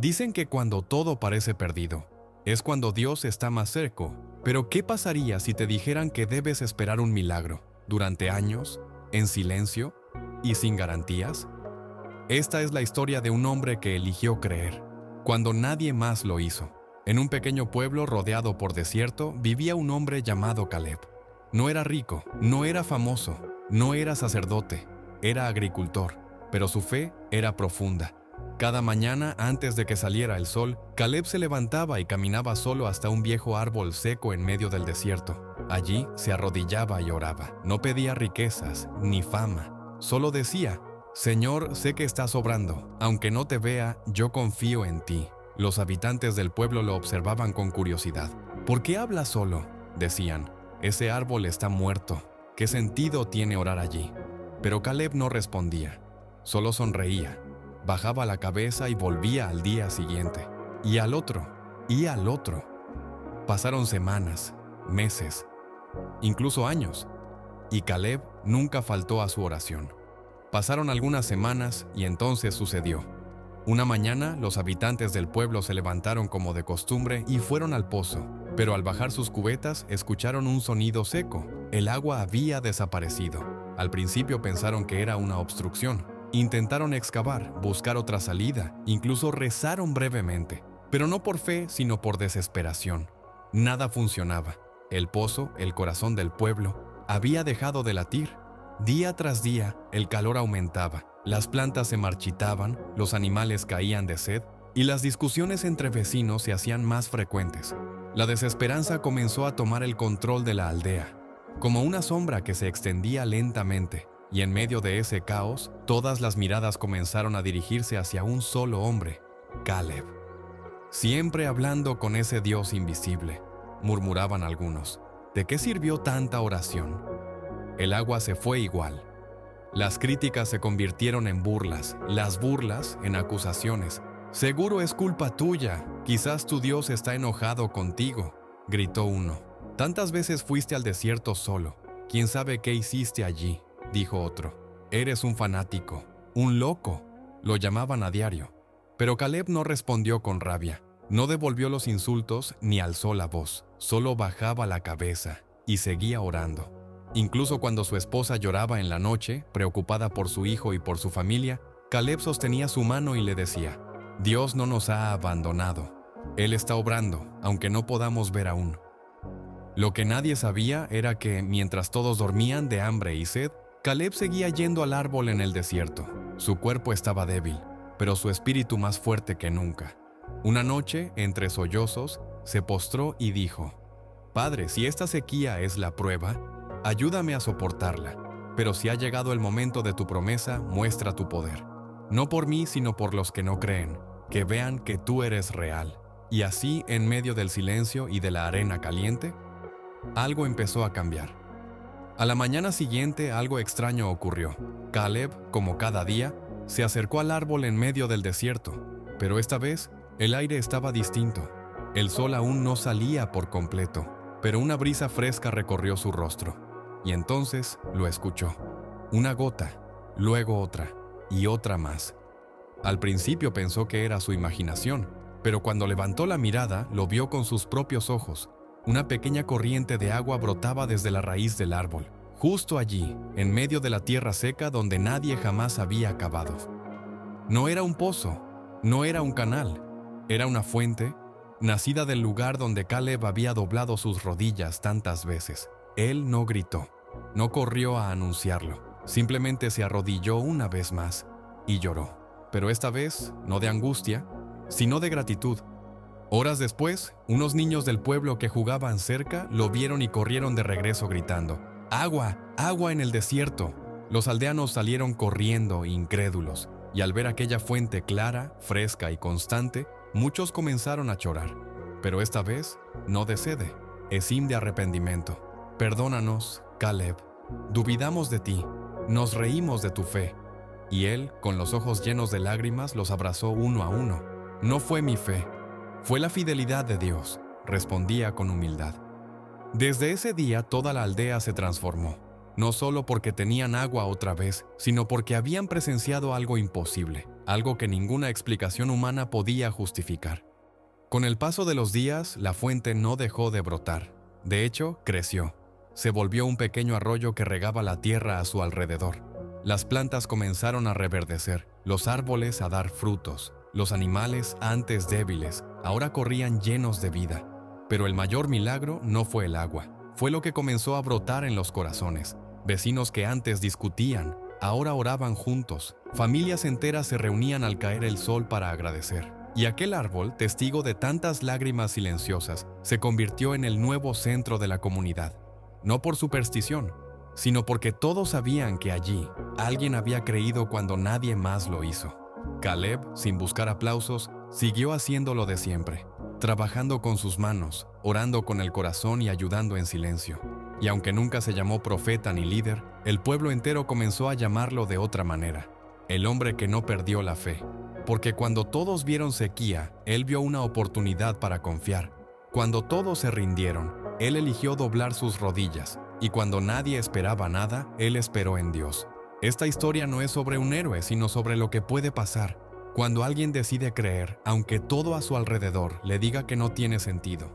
Dicen que cuando todo parece perdido, es cuando Dios está más cerca. Pero ¿qué pasaría si te dijeran que debes esperar un milagro durante años, en silencio y sin garantías? Esta es la historia de un hombre que eligió creer, cuando nadie más lo hizo. En un pequeño pueblo rodeado por desierto vivía un hombre llamado Caleb. No era rico, no era famoso, no era sacerdote, era agricultor, pero su fe era profunda. Cada mañana, antes de que saliera el sol, Caleb se levantaba y caminaba solo hasta un viejo árbol seco en medio del desierto. Allí se arrodillaba y oraba. No pedía riquezas ni fama, solo decía: Señor, sé que estás obrando. Aunque no te vea, yo confío en ti. Los habitantes del pueblo lo observaban con curiosidad. ¿Por qué habla solo?, decían. Ese árbol está muerto. ¿Qué sentido tiene orar allí? Pero Caleb no respondía. Solo sonreía. Bajaba la cabeza y volvía al día siguiente. Y al otro. Y al otro. Pasaron semanas, meses, incluso años. Y Caleb nunca faltó a su oración. Pasaron algunas semanas y entonces sucedió. Una mañana, los habitantes del pueblo se levantaron como de costumbre y fueron al pozo, pero al bajar sus cubetas escucharon un sonido seco. El agua había desaparecido. Al principio pensaron que era una obstrucción. Intentaron excavar, buscar otra salida, incluso rezaron brevemente, pero no por fe, sino por desesperación. Nada funcionaba. El pozo, el corazón del pueblo, había dejado de latir. Día tras día, el calor aumentaba, las plantas se marchitaban, los animales caían de sed y las discusiones entre vecinos se hacían más frecuentes. La desesperanza comenzó a tomar el control de la aldea, como una sombra que se extendía lentamente, y en medio de ese caos, todas las miradas comenzaron a dirigirse hacia un solo hombre, Caleb. Siempre hablando con ese Dios invisible, murmuraban algunos. ¿De qué sirvió tanta oración? El agua se fue igual. Las críticas se convirtieron en burlas, las burlas en acusaciones. Seguro es culpa tuya, quizás tu Dios está enojado contigo, gritó uno. Tantas veces fuiste al desierto solo, ¿quién sabe qué hiciste allí?, dijo otro. Eres un fanático, un loco, lo llamaban a diario. Pero Caleb no respondió con rabia, no devolvió los insultos ni alzó la voz, solo bajaba la cabeza y seguía orando. Incluso cuando su esposa lloraba en la noche, preocupada por su hijo y por su familia, Caleb sostenía su mano y le decía: Dios no nos ha abandonado. Él está obrando, aunque no podamos ver aún. Lo que nadie sabía era que, mientras todos dormían de hambre y sed, Caleb seguía yendo al árbol en el desierto. Su cuerpo estaba débil, pero su espíritu más fuerte que nunca. Una noche, entre sollozos, se postró y dijo: Padre, si esta sequía es la prueba, ayúdame a soportarla, pero si ha llegado el momento de tu promesa, muestra tu poder. No por mí, sino por los que no creen, que vean que tú eres real. Y así, en medio del silencio y de la arena caliente, algo empezó a cambiar. A la mañana siguiente, algo extraño ocurrió. Caleb, como cada día, se acercó al árbol en medio del desierto, pero esta vez, el aire estaba distinto. El sol aún no salía por completo, pero una brisa fresca recorrió su rostro. Y entonces lo escuchó. Una gota, luego otra, y otra más. Al principio pensó que era su imaginación, pero cuando levantó la mirada, lo vio con sus propios ojos. Una pequeña corriente de agua brotaba desde la raíz del árbol, justo allí, en medio de la tierra seca donde nadie jamás había cavado. No era un pozo, no era un canal, era una fuente, nacida del lugar donde Caleb había doblado sus rodillas tantas veces. Él no gritó, no corrió a anunciarlo, simplemente se arrodilló una vez más y lloró. Pero esta vez, no de angustia, sino de gratitud. Horas después, unos niños del pueblo que jugaban cerca lo vieron y corrieron de regreso gritando: ¡Agua! ¡Agua en el desierto! Los aldeanos salieron corriendo, incrédulos, y al ver aquella fuente clara, fresca y constante, muchos comenzaron a llorar. Pero esta vez, no de sed, esim de arrepentimiento. Perdónanos, Caleb. Dubidamos de ti, nos reímos de tu fe. Y él, con los ojos llenos de lágrimas, los abrazó uno a uno. No fue mi fe, fue la fidelidad de Dios, respondía con humildad. Desde ese día toda la aldea se transformó, no solo porque tenían agua otra vez, sino porque habían presenciado algo imposible. algo que ninguna explicación humana podía justificar. Con el paso de los días, la fuente no dejó de brotar. De hecho, creció. Se volvió un pequeño arroyo que regaba la tierra a su alrededor. Las plantas comenzaron a reverdecer, los árboles a dar frutos. Los animales, antes débiles, ahora corrían llenos de vida. Pero el mayor milagro no fue el agua. Fue lo que comenzó a brotar en los corazones. Vecinos que antes discutían, ahora oraban juntos. Familias enteras se reunían al caer el sol para agradecer. Y aquel árbol, testigo de tantas lágrimas silenciosas, se convirtió en el nuevo centro de la comunidad. No por superstición, sino porque todos sabían que allí alguien había creído cuando nadie más lo hizo. Caleb, sin buscar aplausos, siguió haciendo lo de siempre, trabajando con sus manos, orando con el corazón y ayudando en silencio. Y aunque nunca se llamó profeta ni líder, el pueblo entero comenzó a llamarlo de otra manera: el hombre que no perdió la fe. Porque cuando todos vieron sequía, él vio una oportunidad para confiar. Cuando todos se rindieron, él eligió doblar sus rodillas. Y cuando nadie esperaba nada, él esperó en Dios. Esta historia no es sobre un héroe, sino sobre lo que puede pasar cuando alguien decide creer, aunque todo a su alrededor le diga que no tiene sentido.